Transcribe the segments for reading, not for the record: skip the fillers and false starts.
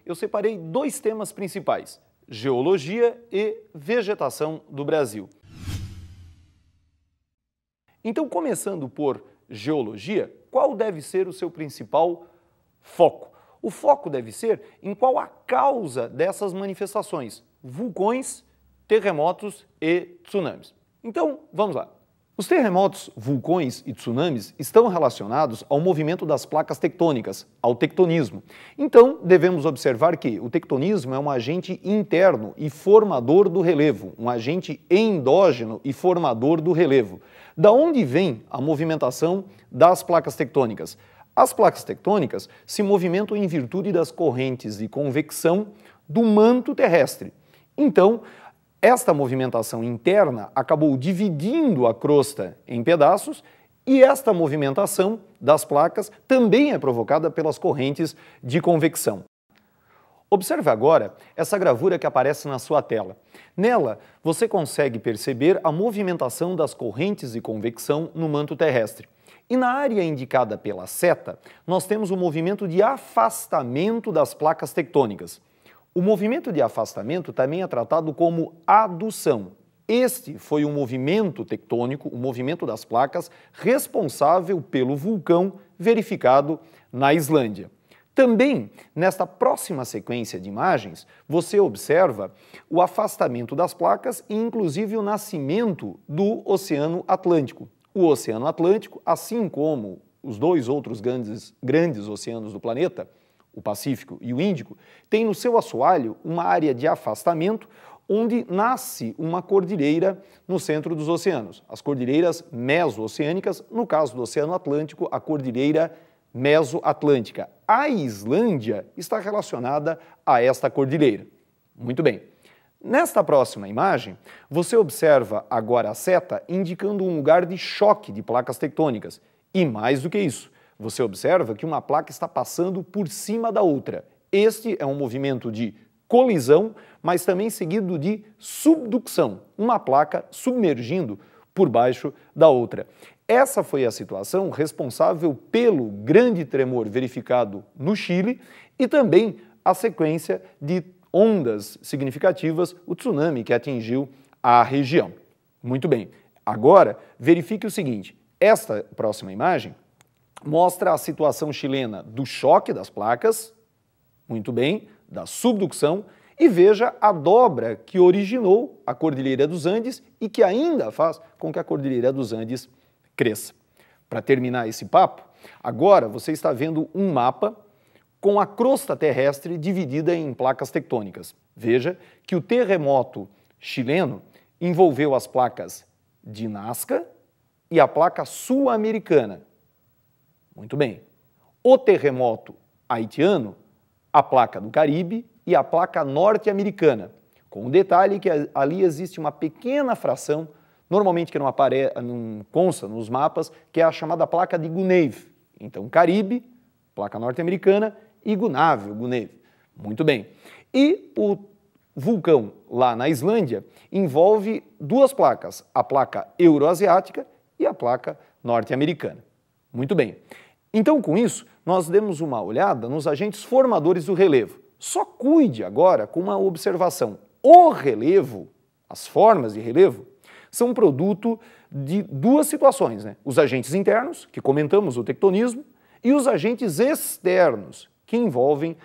eu separei dois temas principais: geologia e vegetação do Brasil. Então, começando por geologia, qual deve ser o seu principal foco? O foco deve ser em qual a causa dessas manifestações: vulcões, terremotos e tsunamis. Então, vamos lá. Os terremotos, vulcões e tsunamis estão relacionados ao movimento das placas tectônicas, ao tectonismo. Então, devemos observar que o tectonismo é um agente interno e formador do relevo, um agente endógeno e formador do relevo. Da onde vem a movimentação das placas tectônicas? As placas tectônicas se movimentam em virtude das correntes de convecção do manto terrestre. Então, esta movimentação interna acabou dividindo a crosta em pedaços e esta movimentação das placas também é provocada pelas correntes de convecção. Observe agora essa gravura que aparece na sua tela. Nela, você consegue perceber a movimentação das correntes de convecção no manto terrestre. E na área indicada pela seta, nós temos o movimento de afastamento das placas tectônicas. O movimento de afastamento também é tratado como adução. Este foi o movimento tectônico, o movimento das placas, responsável pelo vulcão verificado na Islândia. Também, nesta próxima sequência de imagens, você observa o afastamento das placas e, inclusive, o nascimento do Oceano Atlântico. O Oceano Atlântico, assim como os dois outros grandes oceanos do planeta, o Pacífico e o Índico, tem no seu assoalho uma área de afastamento onde nasce uma cordilheira no centro dos oceanos. As cordilheiras meso-oceânicas, no caso do Oceano Atlântico, a cordilheira meso-atlântica. A Islândia está relacionada a esta cordilheira. Muito bem. Nesta próxima imagem, você observa agora a seta indicando um lugar de choque de placas tectônicas. E mais do que isso, você observa que uma placa está passando por cima da outra. Este é um movimento de colisão, mas também seguido de subducção, uma placa submergindo por baixo da outra. Essa foi a situação responsável pelo grande tremor verificado no Chile e também a sequência de ondas significativas, o tsunami que atingiu a região. Muito bem. Agora, verifique o seguinte, esta próxima imagem mostra a situação chilena do choque das placas, muito bem, da subducção, e veja a dobra que originou a Cordilheira dos Andes e que ainda faz com que a Cordilheira dos Andes cresça. Para terminar esse papo, agora você está vendo um mapa com a crosta terrestre dividida em placas tectônicas. Veja que o terremoto chileno envolveu as placas de Nazca e a placa sul-americana. Muito bem. O terremoto haitiano, a placa do Caribe e a placa norte-americana, com o detalhe que ali existe uma pequena fração, normalmente que não consta nos mapas, que é a chamada placa de Gunave. Então, Caribe, placa norte-americana e Gunave. Muito bem. E o vulcão lá na Islândia envolve duas placas, a placa euroasiática e a placa norte-americana. Muito bem. Então, com isso, nós demos uma olhada nos agentes formadores do relevo. Só cuide agora com uma observação. O relevo, as formas de relevo, são produto de duas situações, né? Os agentes internos, que comentamos o tectonismo, e os agentes externos, que envolvem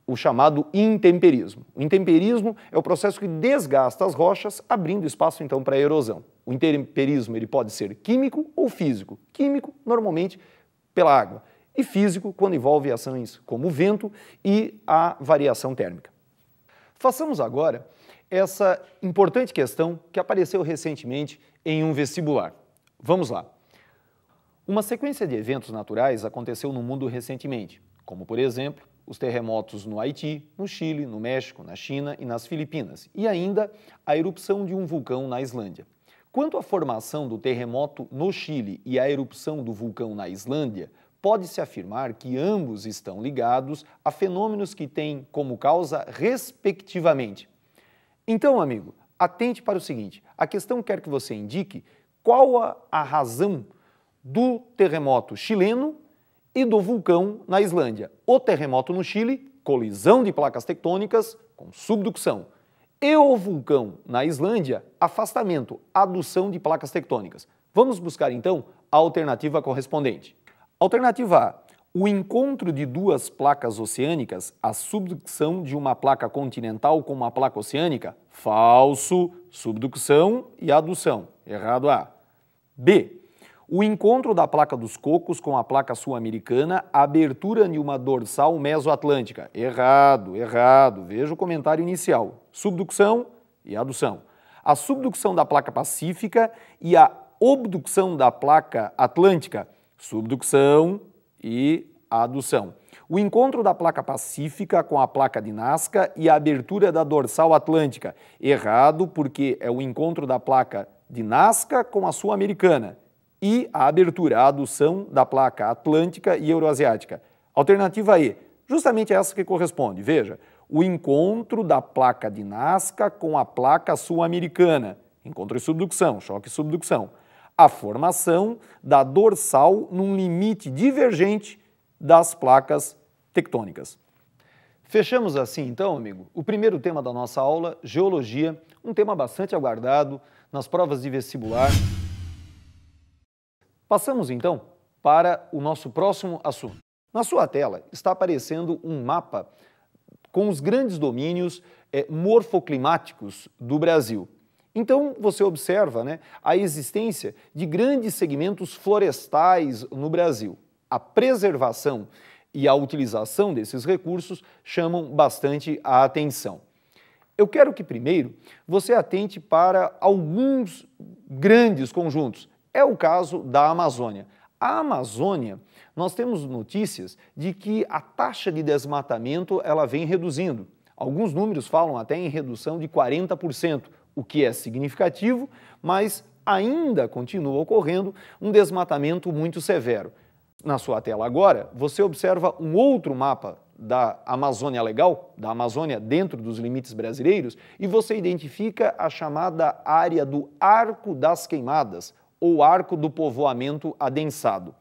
o chamado intemperismo. O intemperismo é o processo que desgasta as rochas, abrindo espaço, então, para a erosão. O intemperismo ele pode ser químico ou físico. Químico, normalmente, pela água, e físico, quando envolve ações como o vento e a variação térmica. Façamos agora essa importante questão que apareceu recentemente em um vestibular. Vamos lá. Uma sequência de eventos naturais aconteceu no mundo recentemente, como, por exemplo, os terremotos no Haiti, no Chile, no México, na China e nas Filipinas, e ainda a erupção de um vulcão na Islândia. Quanto à formação do terremoto no Chile e à erupção do vulcão na Islândia, pode-se afirmar que ambos estão ligados a fenômenos que têm como causa respectivamente. Então, amigo, atente para o seguinte, a questão quer que você indique qual a razão do terremoto chileno e do vulcão na Islândia. O terremoto no Chile colisão de placas tectônicas com subducção. E o vulcão na Islândia, afastamento, adução de placas tectônicas. Vamos buscar então a alternativa correspondente. Alternativa A, o encontro de duas placas oceânicas, a subducção de uma placa continental com uma placa oceânica? Falso, subducção e adução. Errado A. B, o encontro da placa dos Cocos com a placa sul-americana, abertura de uma dorsal mesoatlântica. Errado, errado. Veja o comentário inicial. Subducção e adução. A subdução da placa pacífica e a obdução da placa atlântica. Subdução e adução. O encontro da placa pacífica com a placa de Nazca e a abertura da dorsal atlântica. Errado, porque é o encontro da placa de Nazca com a sul-americana. E a abertura, a adução da placa atlântica e euroasiática. Alternativa E, justamente essa que corresponde. Veja, o encontro da placa de Nazca com a placa sul-americana. Encontro e subdução, choque e subdução. A formação da dorsal num limite divergente das placas tectônicas. Fechamos assim, então, amigo, o primeiro tema da nossa aula, geologia, um tema bastante aguardado nas provas de vestibular. Passamos, então, para o nosso próximo assunto. Na sua tela está aparecendo um mapa com os grandes domínios morfoclimáticos do Brasil. Então, você observa, né, a existência de grandes segmentos florestais no Brasil. A preservação e a utilização desses recursos chamam bastante a atenção. Eu quero que, primeiro, você atente para alguns grandes conjuntos. É o caso da Amazônia. A Amazônia, nós temos notícias de que a taxa de desmatamento ela vem reduzindo. Alguns números falam até em redução de 40%, o que é significativo, mas ainda continua ocorrendo um desmatamento muito severo. Na sua tela agora, você observa um outro mapa da Amazônia Legal, da Amazônia dentro dos limites brasileiros, e você identifica a chamada área do Arco das Queimadas, ou Arco do Povoamento Adensado.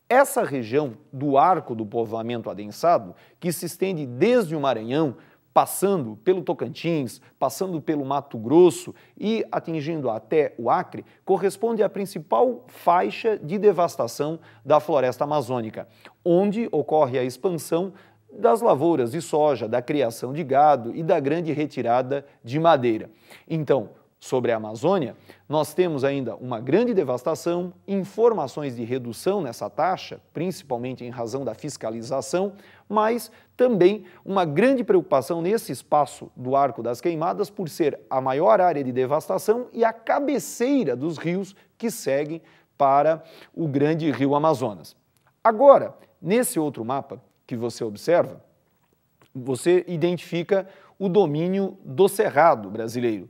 Essa região do Arco do Povoamento Adensado, que se estende desde o Maranhão, passando pelo Tocantins, passando pelo Mato Grosso e atingindo até o Acre, corresponde à principal faixa de devastação da floresta amazônica, onde ocorre a expansão das lavouras de soja, da criação de gado e da grande retirada de madeira. Então, sobre a Amazônia, nós temos ainda uma grande devastação, informações de redução nessa taxa, principalmente em razão da fiscalização, mas também uma grande preocupação nesse espaço do Arco das Queimadas por ser a maior área de devastação e a cabeceira dos rios que seguem para o grande rio Amazonas. Agora, nesse outro mapa que você observa, você identifica o domínio do Cerrado brasileiro.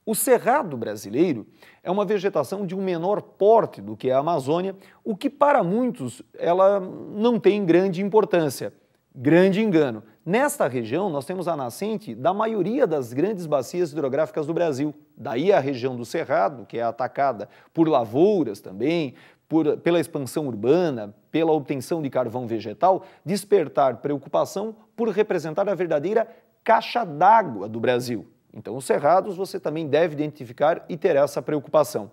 O Cerrado brasileiro é uma vegetação de um menor porte do que a Amazônia, o que para muitos ela não tem grande importância. Grande engano. Nesta região nós temos a nascente da maioria das grandes bacias hidrográficas do Brasil. Daí a região do Cerrado, que é atacada por lavouras também, pela expansão urbana, pela obtenção de carvão vegetal, despertar preocupação por representar a verdadeira caixa d'água do Brasil. Então, os cerrados você também deve identificar e ter essa preocupação.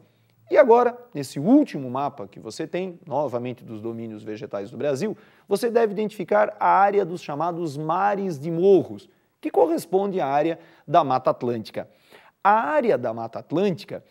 E agora, nesse último mapa que você tem, novamente dos domínios vegetais do Brasil, você deve identificar a área dos chamados mares de morros, que corresponde à área da Mata Atlântica. A área da Mata Atlântica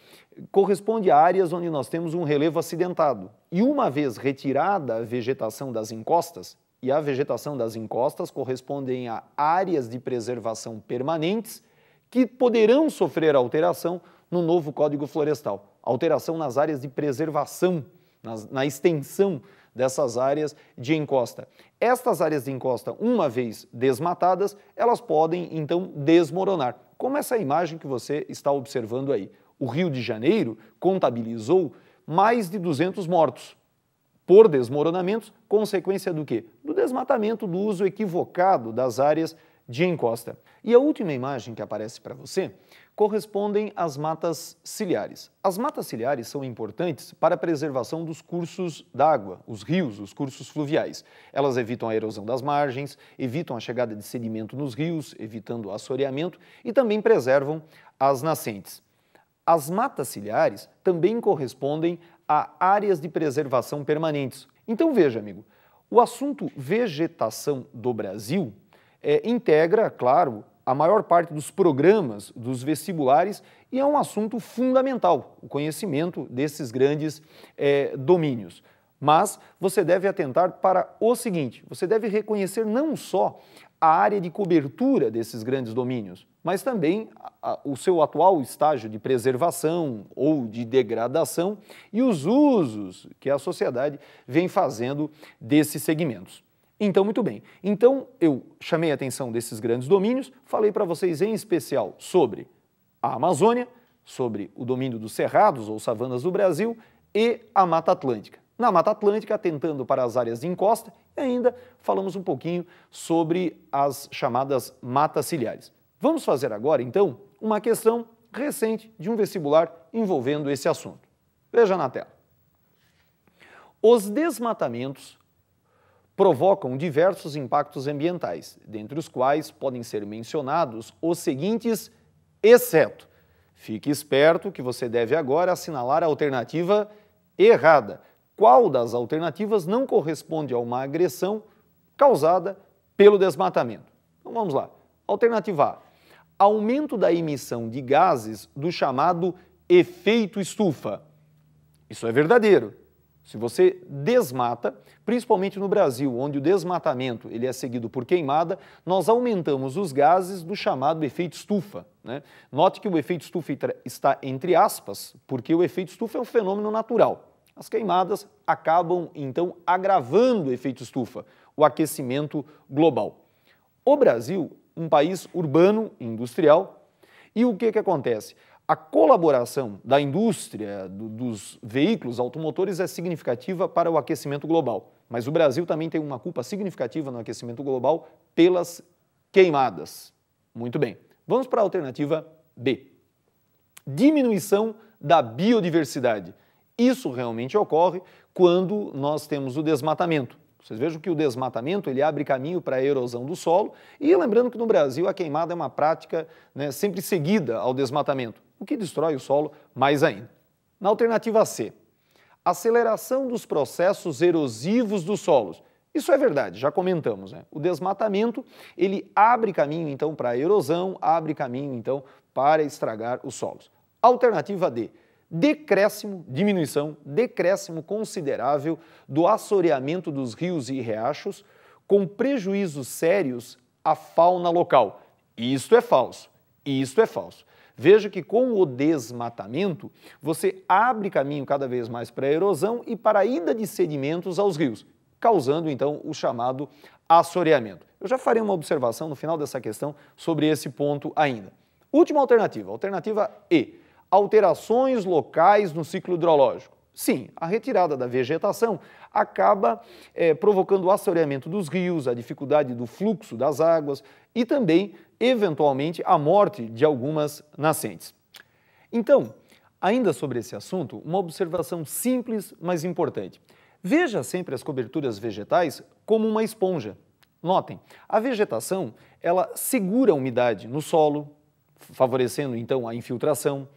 corresponde a áreas onde nós temos um relevo acidentado. E uma vez retirada a vegetação das encostas, e a vegetação das encostas correspondem a áreas de preservação permanentes, que poderão sofrer alteração no novo Código Florestal. Alteração nas áreas de preservação, na extensão dessas áreas de encosta. Estas áreas de encosta, uma vez desmatadas, elas podem, então, desmoronar. Como essa imagem que você está observando aí. O Rio de Janeiro contabilizou mais de 200 mortos por desmoronamentos, consequência do quê? Do desmatamento, do uso equivocado das áreas de encosta. E a última imagem que aparece para você correspondem às matas ciliares. As matas ciliares são importantes para a preservação dos cursos d'água, os rios, os cursos fluviais. Elas evitam a erosão das margens, evitam a chegada de sedimento nos rios, evitando o assoreamento e também preservam as nascentes. As matas ciliares também correspondem a áreas de preservação permanentes. Então veja, amigo, o assunto vegetação do Brasil integra, claro, a maior parte dos programas dos vestibulares e é um assunto fundamental, o conhecimento desses grandes domínios. Mas você deve atentar para o seguinte, você deve reconhecer não só a área de cobertura desses grandes domínios, mas também o seu atual estágio de preservação ou de degradação e os usos que a sociedade vem fazendo desses segmentos. Então, muito bem. Então, eu chamei a atenção desses grandes domínios, falei para vocês em especial sobre a Amazônia, sobre o domínio dos cerrados ou savanas do Brasil e a Mata Atlântica. Na Mata Atlântica, atentando para as áreas de encosta, e ainda falamos um pouquinho sobre as chamadas matas ciliares. Vamos fazer agora, então, uma questão recente de um vestibular envolvendo esse assunto. Veja na tela. Os desmatamentos provocam diversos impactos ambientais, dentre os quais podem ser mencionados os seguintes, exceto. Fique esperto que você deve agora assinalar a alternativa errada. Qual das alternativas não corresponde a uma agressão causada pelo desmatamento? Então vamos lá. Alternativa A. Aumento da emissão de gases do chamado efeito estufa. Isso é verdadeiro. Se você desmata, principalmente no Brasil, onde o desmatamento ele é seguido por queimada, nós aumentamos os gases do chamado efeito estufa, né? Note que o efeito estufa está entre aspas, porque o efeito estufa é um fenômeno natural. As queimadas acabam, então, agravando o efeito estufa, o aquecimento global. O Brasil, um país urbano e industrial, e o que acontece? A colaboração da indústria, dos veículos automotores é significativa para o aquecimento global, mas o Brasil também tem uma culpa significativa no aquecimento global pelas queimadas. Muito bem, vamos para a alternativa B. Diminuição da biodiversidade. Isso realmente ocorre quando nós temos o desmatamento. Vocês vejam que o desmatamento ele abre caminho para a erosão do solo e lembrando que no Brasil a queimada é uma prática, né, sempre seguida ao desmatamento, o que destrói o solo mais ainda. Na alternativa C, aceleração dos processos erosivos dos solos. Isso é verdade, já comentamos, né? O desmatamento ele abre caminho então para a erosão, abre caminho então para estragar os solos. Alternativa D, decréscimo considerável do assoreamento dos rios e riachos, com prejuízos sérios à fauna local. Isto é falso, isto é falso. Veja que com o desmatamento, você abre caminho cada vez mais para a erosão e para a ida de sedimentos aos rios, causando então o chamado assoreamento. Eu já farei uma observação no final dessa questão sobre esse ponto ainda. Última alternativa, alternativa E. Alterações locais no ciclo hidrológico. Sim, a retirada da vegetação acaba provocando o assoreamento dos rios, a dificuldade do fluxo das águas e também, eventualmente, a morte de algumas nascentes. Então, ainda sobre esse assunto, uma observação simples, mas importante. Veja sempre as coberturas vegetais como uma esponja. Notem, a vegetação, ela segura a umidade no solo, favorecendo então a infiltração.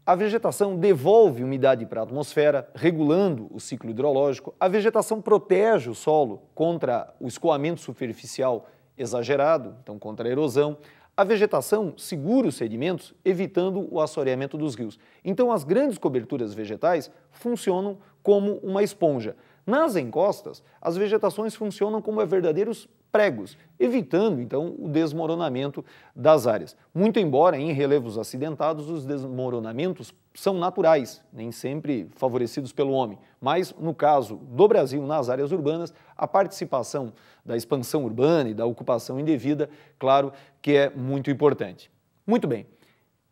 A vegetação devolve umidade para a atmosfera, regulando o ciclo hidrológico. A vegetação protege o solo contra o escoamento superficial exagerado, então contra a erosão. A vegetação segura os sedimentos, evitando o assoreamento dos rios. Então, as grandes coberturas vegetais funcionam como uma esponja. Nas encostas, as vegetações funcionam como verdadeiros pregos, evitando, então, o desmoronamento das áreas. Muito embora em relevos acidentados os desmoronamentos são naturais, nem sempre favorecidos pelo homem, mas no caso do Brasil, nas áreas urbanas, a participação da expansão urbana e da ocupação indevida, claro que é muito importante. Muito bem,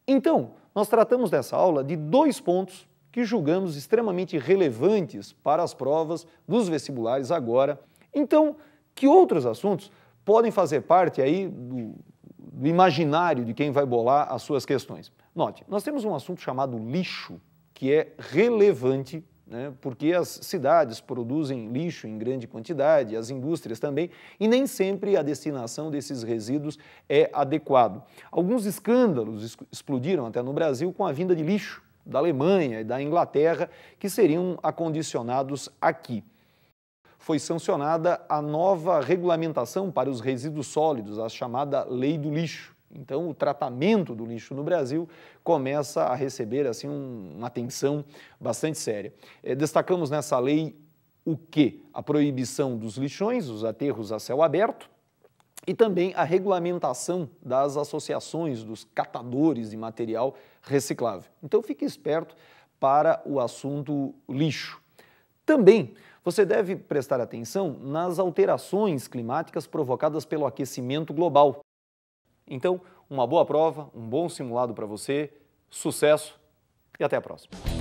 então, nós tratamos nessa aula de dois pontos que julgamos extremamente relevantes para as provas dos vestibulares agora. Então, que outros assuntos podem fazer parte aí do imaginário de quem vai bolar as suas questões. Note, nós temos um assunto chamado lixo, que é relevante, né, porque as cidades produzem lixo em grande quantidade, as indústrias também, e nem sempre a destinação desses resíduos é adequada. Alguns escândalos explodiram até no Brasil com a vinda de lixo da Alemanha e da Inglaterra, que seriam acondicionados aqui. Foi sancionada a nova regulamentação para os resíduos sólidos, a chamada Lei do Lixo. Então, o tratamento do lixo no Brasil começa a receber assim, uma atenção bastante séria. Destacamos nessa lei o quê? A proibição dos lixões, os aterros a céu aberto, e também a regulamentação das associações dos catadores de material reciclável. Então, fique esperto para o assunto lixo. Também você deve prestar atenção nas alterações climáticas provocadas pelo aquecimento global. Então, uma boa prova, um bom simulado para você, sucesso e até a próxima.